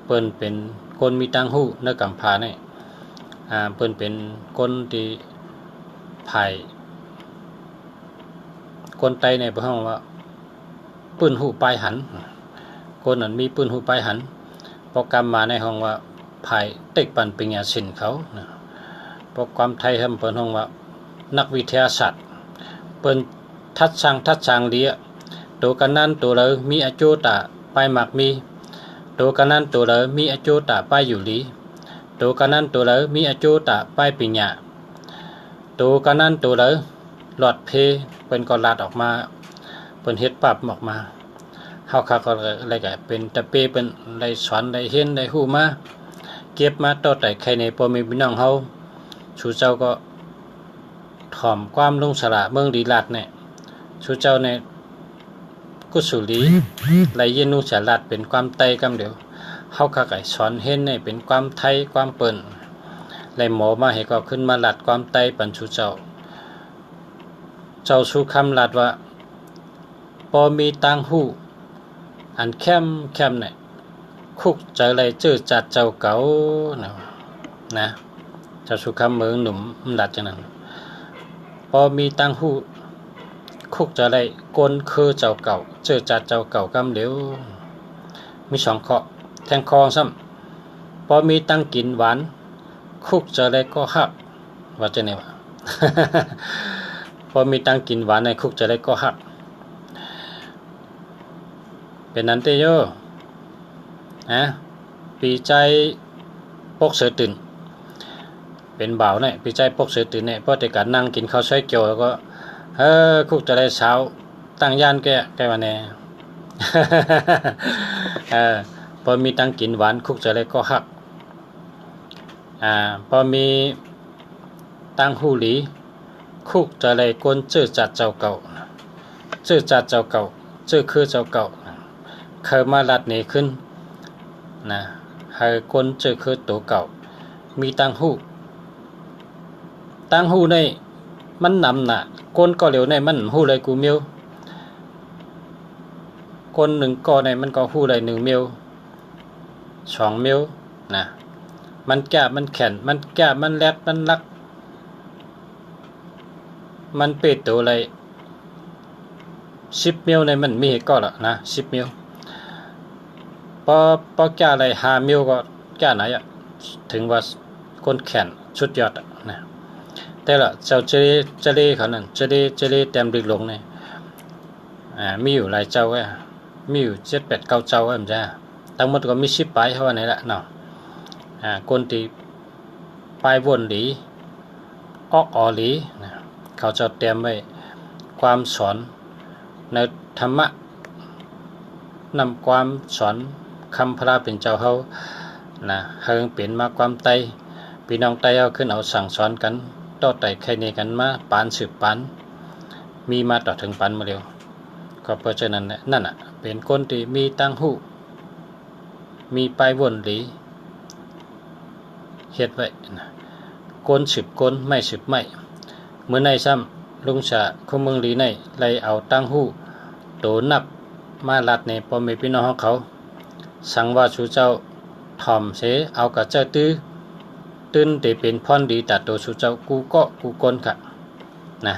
เปิ้นเป็นคนมีตังหูในกำพาเนี่ยเปิ้นเป็นคนที่ไผ่คนไตในพระห้องว่าปืนหูปลายหันคนนั้นมีปืนหูปลายหันโปรแกรมมาในห้องว่าไผ่ติกปันปัญญาสินเขาโปรแกรมไทยทำเปิ้นห้องว่านักวิทยาศาสตร์เปิ้นทัดช่างเลียตัวกันนั้นตัวเลยมีอายุตาไปหมักมีตัวกันนั้นตัวเลยมีอายุตาไปอยู่ลีตัวกันนั้นตัวเลยมีอายุตาไปปิญญาตัวกันนั้นตัวเลยหลอดเพเป็นก็ลาดออกมาเป็นเฮ็ดปรับออกมาเฮาก็อะไรก็เป็นตะเปเป็นได้สอนได้เห็นได้ฮู้มาเก็บมาต่อแต่ใครในพ่อแม่พี่น้องเฮาสู่เจ้าก็ถ่อมความลงสละเมืองดีลาดเนี่ยสู่เจ้าในกุศลีไหลเย็นนุสาลาดเป็นความไตกำเดียวเฮาก็สอนเห็นเนี่ยเป็นความไทยความเปิ้นไหลหมอมาให้ก็ขึ้นมาลาดความไตปันสู่เจ้าสู่คำลาดว่าพอมีตังหูอันแคมเนี่ยคุกใจไรเจอจัดเจ้าเก่านะเจ้าสู่คำเมืองหนุ่มลาดจังนั้นพอมีตังหูคุกจะไรกลคือเจ้าเก่าเจอจัดเจ้าเก่ากำเหลวมี2ข้อแทงคอซ้ำพอมีตังกินหวานคุกจะไรก็หักว่าจะไหนวะ พอมีตังกินหวานในคุกจะไรก็หักเป็นนั้นเตโยปีใจปกเสือตื่นเป็นบ่าวเนี่ยปีใจปกเสือตื่นเนี่ยเพราะแต่การนั่งกินข้าวซอยเกี๊ยวแล้วก็คุกจะได้เช้าตั้งย่านแกวันนี้ พอมีตังกินหวานคุกจะเลยก็หักพอมีตังหูหลีคุกจะเลยก้นจื้อจัดเจ้าเก่าจื้อจัดเจ้าเก่าจื้อคือเจ้าเก่าเคยมาลัดนี้ขึ้นนะให้ก้นจื้อคือตัวเก่ามีตังหูในมันนำน่ะก้นก็เหลียวในมันหูเลยกูเมียวก้นหนึ่งก็ในมันก็หูเลย1 เมียว2 เมียวนะมันแก่มันแข็งมันแก่มันแลดมันลักมันเปิดตัวเลย10 เมียวในมันมีก็ละนะ10 เมียวพอแก่เลย5 เมียวก็แก่ไหนอ่ะถึงว่าคนแข็งสุดยอดนะแต่ละเจ้าเจเลเขานั่นเจเลเต็มดึกลงเนี่ยมีอยู่หลายเจ้ามีอยู่7 8 9 เจ้ามันจะทั้งหมดก็มี10 ปลายเท่านั้นแหละเนาะคนที่ปลายวนหลีออกอหลีนะเขาจะเตรียมไว้ความสอนในธรรมะนำความสอนคำพระเป็นเจ้าเฮานะเฮิงเปลี่ยนมาความไตพี่น้องไตเอาขึ้นเอาสั่งสอนกันต่อไตใครนี่กันมาปานสืบปานมีมาต่อถึงปานมาเร็วก็เพราะฉะนั้นนั่นเป็นคนที่มีตั้งหูมีปลายวนหลีเฮ็ดไว้นะก้นสืบก้นไม่สืบไม่เมื่อในซ้ำลุงชะคุเมืองหลีในไล่เอาตั้งหูโตนับมาลัดในพ่อแม่พี่น้องของเขาสั่งว่าชูเจ้าถ่อมเสเอากับเจ้าตื้นได้เป็นพรดีตัดตัวชูเจ้ากูก็กูก้นค่ะนะ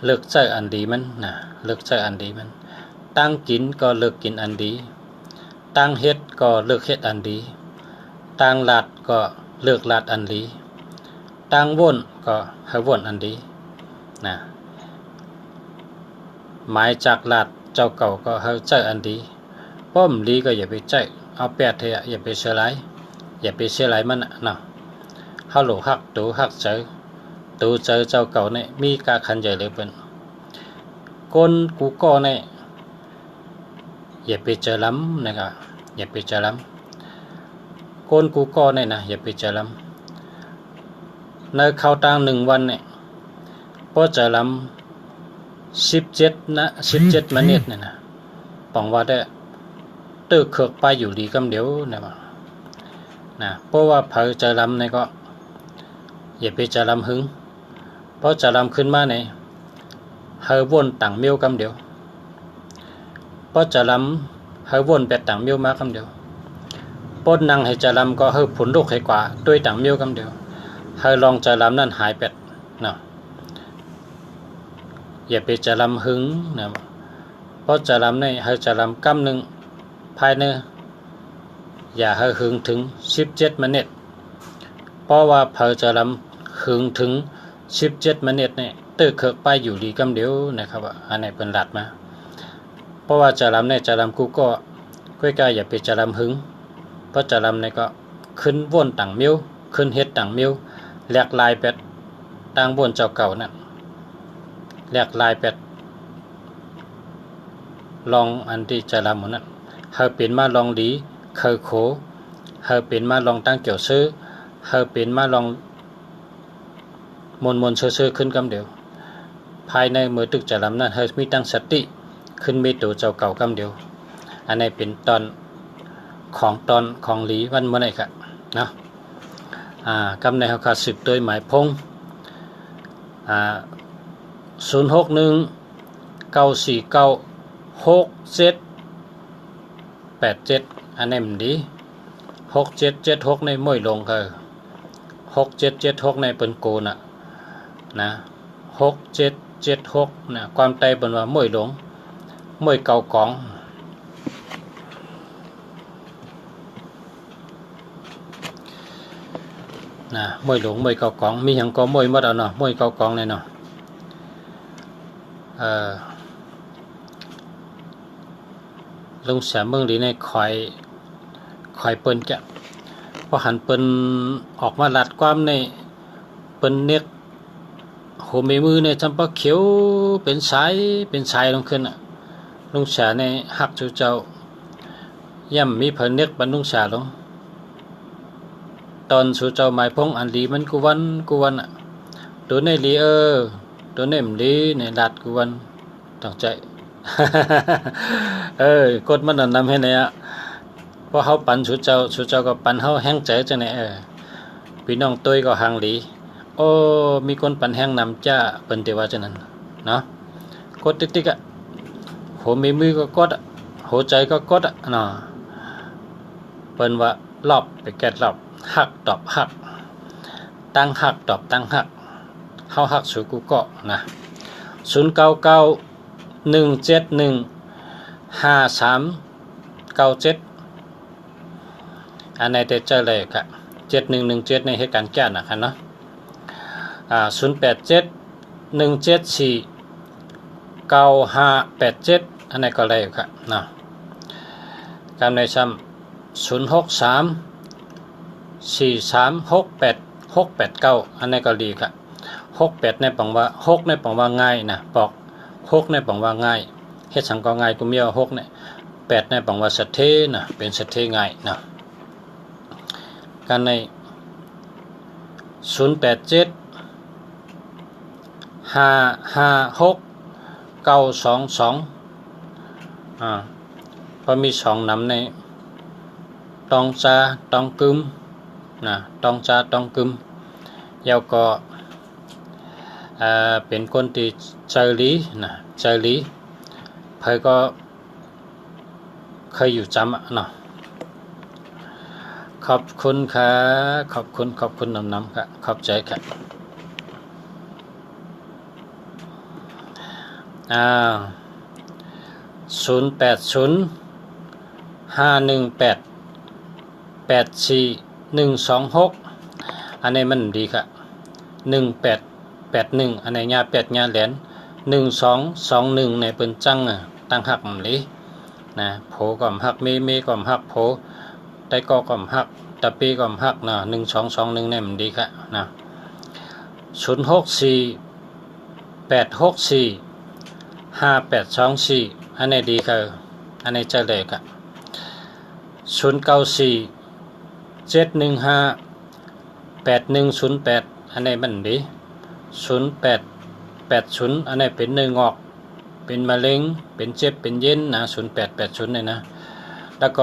เลิกใจอันดีมันนะเลิกใจอันดีมันตั้งกินก็เลิกกินอันดีตั้งเฮ็ดก็เลิกเฮ็ดอันดีตั้งลาดก็เลิกลาดอันดีตั้งว่นก็ให้ว่นอันดีนะหมายจากลาดเจ้าเก่าก็ให้ใจอันดีป้อมลีก็อย่าไปใจเอาแปดเถอะอย่าไปเสียหลายอย่าไปเสียหลายมันนะเฮาโหลฮักตูฮักเจอตูเจอเจ้าเก่าเนี่ยมีกาคันใหญ่เลยเป็นก้นกูก็เนี่ยอย่าไปเจอล้ำนะครับอย่าไปเจอล้ำก้นกูก็เนี่ยนะอย่าไปเจอล้ำในเข้าตัง1 วันเนี่ยพอเจอล้ำ17 17 เมตรเนี่ยนะปองว่าได้ตึกเขือกไปอยู่ดีกำเดียวนะเพราะว่าเผาเจอล้ำเนี่ยก็อย่าไปเจอล้ำหึงเพราะเจอล้ำขึ้นมาเนี่ยเฮาวนต่างเมียวกำเดียวเพราะเจอล้ำเฮาวนแบบต่างเมียวมากำเดียวปนนั่งให้เจอล้ำก็เฮาผลลูกให้กว่าด้วยต่างเมียวกำเดียวเฮาลองเจอล้ำนั่นหายเป็ดเนาะอย่าไปเจอล้ำหึงนะเพราะเจอล้ำเนี่ยเฮาเจอล้ำกำหนึ่งภายในอย่าให้หึงถึง17 เมตรเพราะว่าเผาจะลำหึงถึง17 เมตรเนี่ยตึกเขือกไปอยู่ดีกำเดียวนะครับอันนี้เป็นหลัดมาเพราะว่าจะลำเนี่ยจะลำกูก็ก้อยกายอย่าไปจะลำหึงเพราะจะลำเนี่ยก็ขึ้นว่นต่างเมียวขึ้นเฮ็ดต่างเมียวแหลกลายเป็ดต่างบนเจ้าเก่านั่นแหลกลายเป็ดลองอันที่จะลำหมดนั้นเฮาเป็นมาลองดีเคยโขเฮาเป็นมาลองตั้งเกี่ยวซื้อเฮาเป็นมาลองมนซื้อขึ้นกำเดียวภายในมือตึกจะลำนั้นเฮามีตั้งสติขึ้นมีตัวเจ้าเก่ากำเดียวอันนี้เป็นตอนของหลีวันเมื่อไหร่ครับเนาะกำในเฮาขาดสืบโดยหมายพง061 949 6787อันนี้มันดี6776ในมวยลงคือ6776ในเป็นโกนะ6776นะความไตเป็นว่ามวยลงมวยเก่ากองนะมวยหลงมวยเก่ากองมีหยังก็มวยหมดเอาเนาะมวยเก่ากองเลยเนาะลงเสียเมืองหลีในคอยเปิ้นจะพอหันเปิ้นออกมาลัดความในเปิ้นเน็กโหเมมือเนี่ยจำปาเขียวเป็นสายลงขึ้น ลุงฉาในหักจูเจ้าย่ำมีเพิ่นเนึกบรรลุงฉาลงตอนสูเจ้าหมายพงอันลีมันกูวันอ่ะตัวในลีตัวในมลีในลัดกูวันตั้งใจ กดมันนำให้เนี่ยพอเฮาปันสูเจ้าก็ปันเฮาแห้งใจจังได๋พี่น้องตุ้ยก็หังหลีโอ้มีคนปันแห้งนำจ้าเปิ้นแต่ว่าจังนั้นเนาะกดติ๊กๆอ่ะโหมีมือก็กดอ่ะหัวใจก็กดอ่ะเนาะเปิ้นว่ารอบไปแกดรอบหักตอบหักตั้งหักตอบตั้งหักเฮาหักสู่กูก็นะ0991715397อันไหนได้เจอเลยครับ7117ในเหตุการณ์แก้นะครับเนาะ0871749587อันไหนก็เลยครับเนาะการในซ้ำ0634368689อันนี้ก็ดีครับ68ในปังว่า6ในปังว่าง่ายนะปอก6ในปังว่าง่ายเฮ็ดสังก็ง่ายกูมีว่า6เนี่ย8ในปังว่าสะเทนะเป็นสะเทง่ายนะการใน087 556 922พอมี2นำในตองจาตองกึมนะตองจาตองกึมยาวก็เป็นคนที่ใจลีนะใจลีเพิ่นก็เคยอยู่จำเนาะขอบคุณค่ะขอบคุณน้ำครับขอบใจครับ0805188126อันนี้มันดีครับ1881อันนี้ญา8ญาแหลน1221ในเปิ้นจังตั้งหักหลินะโผก็หักเมก็หักโผไต้ก็หักตะปีก็หักนะ1221เนี่ยมันดีครับนะ0648645824อันนี้ดีครับอันนี้จะเลยครับ0947158108อันนี้มันดี0880อันนี้เป็นเนื้องอกเป็นมะเร็งเป็นเจ็บเป็นเย็นนะ0880เนี่ยนะแล้วก็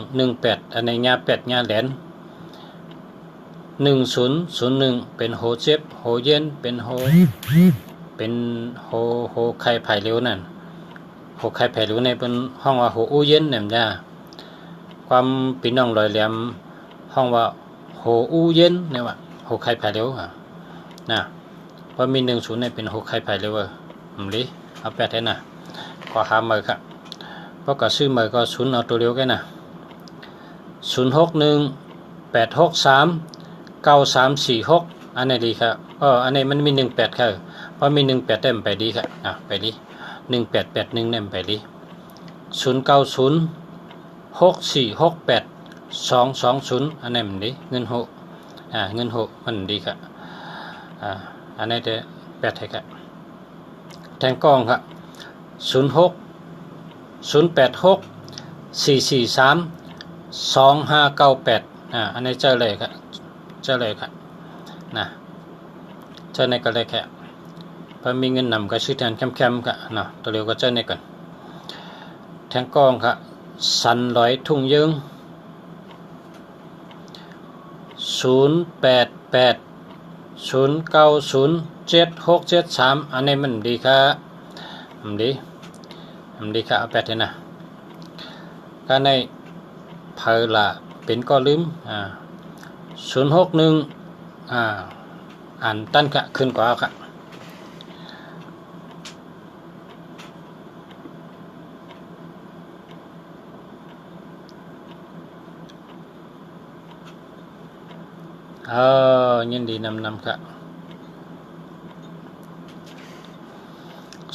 8118อันนี้ญา8ญาแหลน1001เป็นโหเจ็บโหเย็นเป็นโหไข้ไผ่เหลวนั่นโหไข้ไผ่เหลวในเป็นห้องว่าโหอู้เย็นเนี่ยจ้าความพี่น้องลอยแหลมห้องว่าโหอู้เย็นเนี่ยว่าโหไข้ไผ่เหลวนะเพราะมี10เนี่ยเป็นโหไข้ไผ่เหลวลิเอา8ให้นะขอหามือครับเพราะก็ซื้อมือก็0เอาตัวเดียวกันนะ0618639346อันนี้ดีครับอันนี้มันมี18ครับเพราะมี18ได้มันไปดีครับไปดี1881เนี่ยมันไปดี0906468220อันนี้มันดีเงิน6มันดีครับอันนี้จะ8ให้ครับแทงกล้องครับ0864432598อันนี้เจอเลยครับนะเจอในก็เลยแค่พอมีเงินนำก็ชื่อแทนแคมครับเนาะตัวเร็วก็เจอในก่อนแทงกล้องครับสันร้อยทุ่งยืง0880907673อันนี้มันดีครับมันดีครับเอา8ให้นะก็ในเพลละเป็นก็ลืม061อ่านตั้นกะขึ้นกว่าครับยินดีนำครับ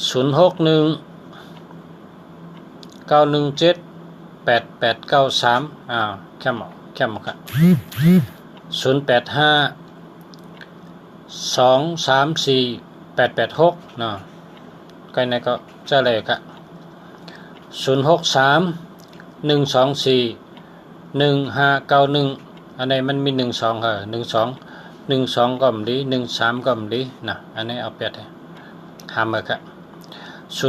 0619178893แคมครับ0852348886เนาะใกล้ไหนก็จะเลยครับ อันนี้มันมี12ค่ะ12ก็มันดี13ก็มันดีนะอันนี้เอา8ให้หามาค่ะ062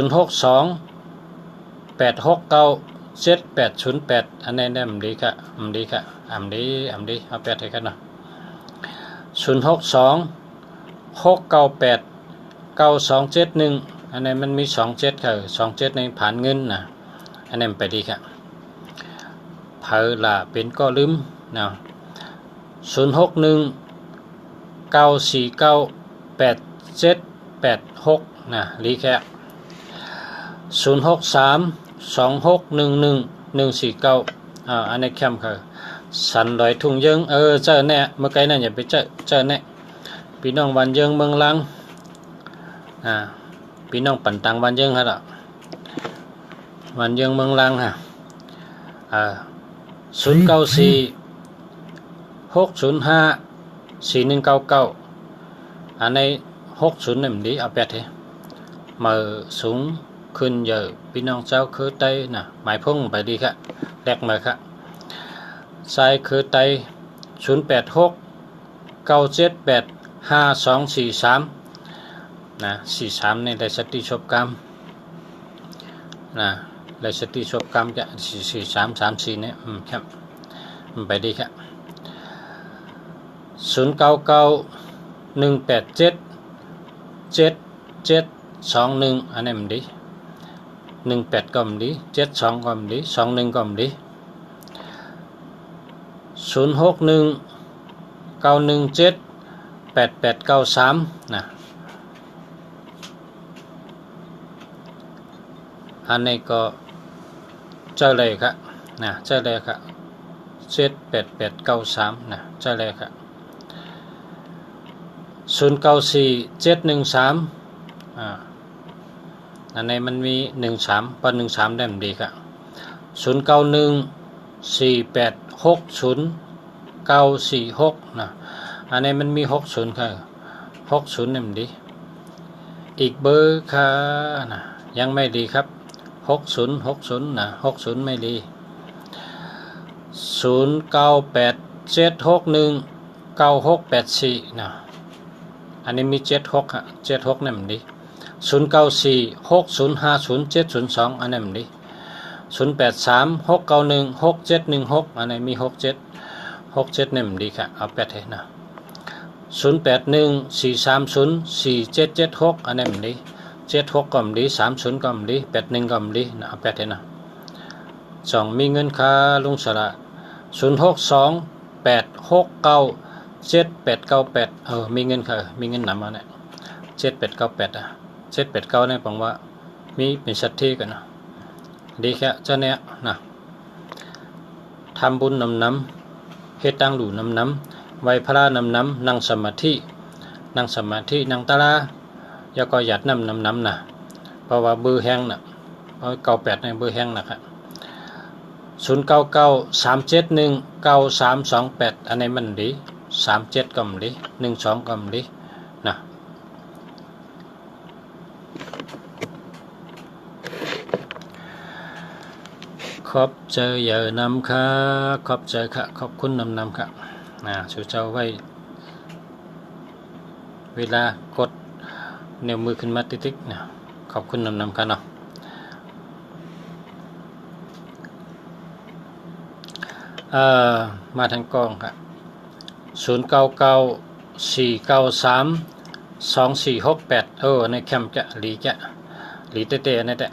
869 7808อันนี้มันดีค่ะมันดีค่ะมันดีเอา8ให้กันนะ062 698 9271อันนี้มันมี27ค่ะ27ในผ่านเงินนะอันนี้มันไปดีค่ะเผลอละเป็นก็ลืมนะ061 949 8786นะรีแค่063 2611 149อันนี้แคมค่ะสันลอยทุ่งเยิงเจอแน่เมื่อไกลนั่นอย่าไปเจอแน่พี่น้องวันเยิงเมืองลังพี่น้องปั่นตังวันเยิงฮะล่ะวันเยิงเมืองลังฮะ094 605 4199อันใน60นี่มันดีเอา8ให้มือสูงขึ้นเยอะพี่น้องเจ้าคือไตน่ะหมายพุ่งไปดีค่ะแลกมาค่ะซ้ายคือไต086 978 5243นะ43ในได้สติชบกรรมนะได้สติชบกรรมจะ4334เนี่ยครับไปดีค่ะ0991877721อันนี้มันดี18ก็มันดี72ก็มันดี21ก็มันดี061 917 8893นะอันนี้ก็เจอเลยครับนะเจอเลยครับ78893นะเจอเลยครับ094 713อันนี้มันมี13พอ13ได้มันดีครับ091 4860 946นะอันนี้มันมี60ค่ะ60นี่มันดีอีกเบอร์ค่ะนะยังไม่ดีครับ60นะ60ไม่ดี0987619684นะอันนี้มี76ค่ะ76นี่มันดี094 6050 702อันนี้มันดี083 691 6716อันนี้มี67นี่มันดีค่ะเอา8ให้นะ081 430 4776อันนี้มันดี76ก็มันดี30ก็มันดี81ก็มันดีนะเอา8ให้นะ2มีเงินค่าลุงสระ062 869 7898มีเงินค่ะมีเงินนำมาเนี่ย7898789เนี่ยผมว่ามีเป็นสัตว์ที่กันนะดีแค่เจ้าเนี่ยนะทำบุญน้ำเฮ็ดตั้งหลู่น้ำไหวพระน้ำนั่งสมาธินั่งตาลาอย่าก็หยัดน้ำนะเพราะว่าเบอร์แห้งนะเพราะ98ในเบอร์แห้งนะครับ099 371 9328อันนี้มันดี37ก็มันดี12ก็มันดีนะขอบใจเยอะนำค่ะขอบใจค่ะขอบคุณนำค่ะชูเจ้าไว้เวลากดนิ้วมือขึ้นมาติ๊กๆนะขอบคุณนำค่ะเนาะมาทางกล้องค่ะ099 493 2468ในแคมจะหลีเต้ๆนี่แหละ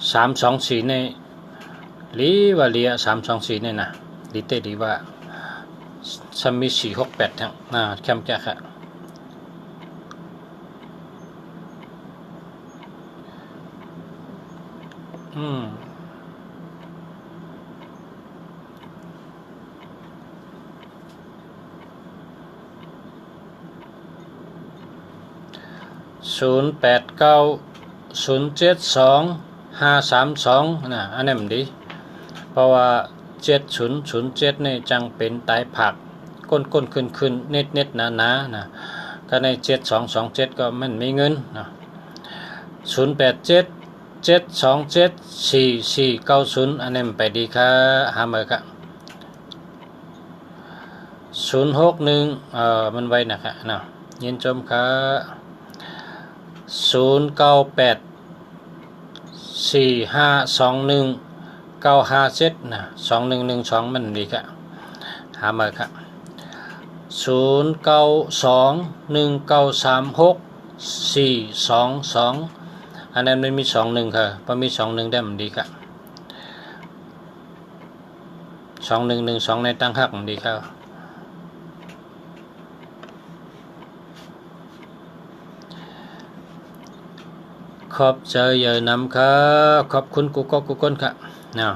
324ในลีว่าเลีย324นี่นะลีเต้ดีว่าซัมมี468ทั้งแคมจะค่ะ089 072 532นะอันนี้มันดีเพราะว่า7007นี่จังเป็นตายผักก้นขึ้นเน็ดหนานะก็ใน7227ก็มันมีเงินนะ087 7274490อันนี้มันไปดีค่ะหาเมื่อค่ะ061มันไว้นะคะเนาะยินชมค่ะ0984521957นะ2112มันดีค่ะหาเมื่อค่ะ0921936422อันนั้นมันมี21ค่ะพอมี21ได้มันดีค่ะ2112ในตั้งหักมันดีค่ะขอบใจเยอะนำค่ะขอบคุณกูก้นค่ะเนาะ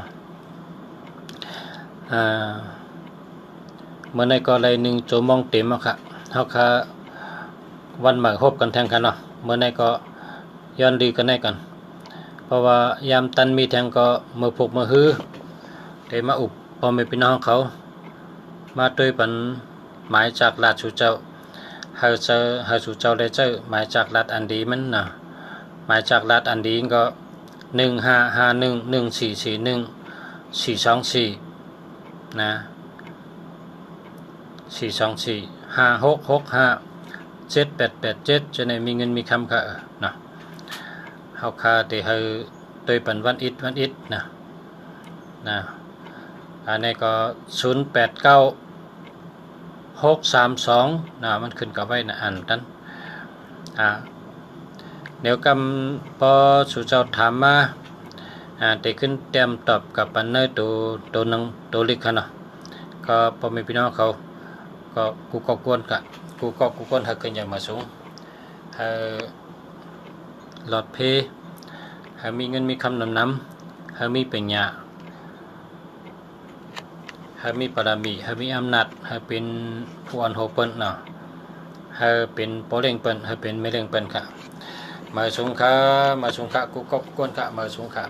เมื่อในก็เลย1ชั่วโมงเต็มอ่ะค่ะเฮาค่ะวันมาพบกันแทงกันเนาะเมื่อในก็ย้อนดีกันได้กันเพราะว่ายามตันมีแทงก็มือพกมือฮื้อได้มาอุบพ่อแม่พี่น้องเขามาด้วยปันหมายจากราชสู่เจ้าเฮาสู่เจ้าได้เจอหมายจากรัฐอันดีมันน่ะหมายจากรัฐอันดีก็15511441 นะ42456657887จะได้มีเงินมีคำค่ะเนาะเฮาค่าที่เฮาด้วยปันวันอิดนะอันนี้ก็089632นะมันขึ้นกับไว้นะอันนั้นเดี๋ยวกำพอสู่เจ้าถามมาได้ขึ้นเตรียมตอบกับปันเนอร์ตัวนึงตัวลิกค่ะเนาะก็พอมีพี่น้องเขาก็กูก็กวนหาขึ้นอย่างมาสูงหลอดเพหามีเงินมีคำน้ำหามีปัญญาหามีปรามีหามีอำนาจหาเป็นผู้อันโหเปิ้นเนาะหาเป็นโปเร่งเปิ้นหาเป็นไม่เร่งเปิ้นค่ะมาสูงค่ะกูก็กวนค่ะมาสูงค่ะ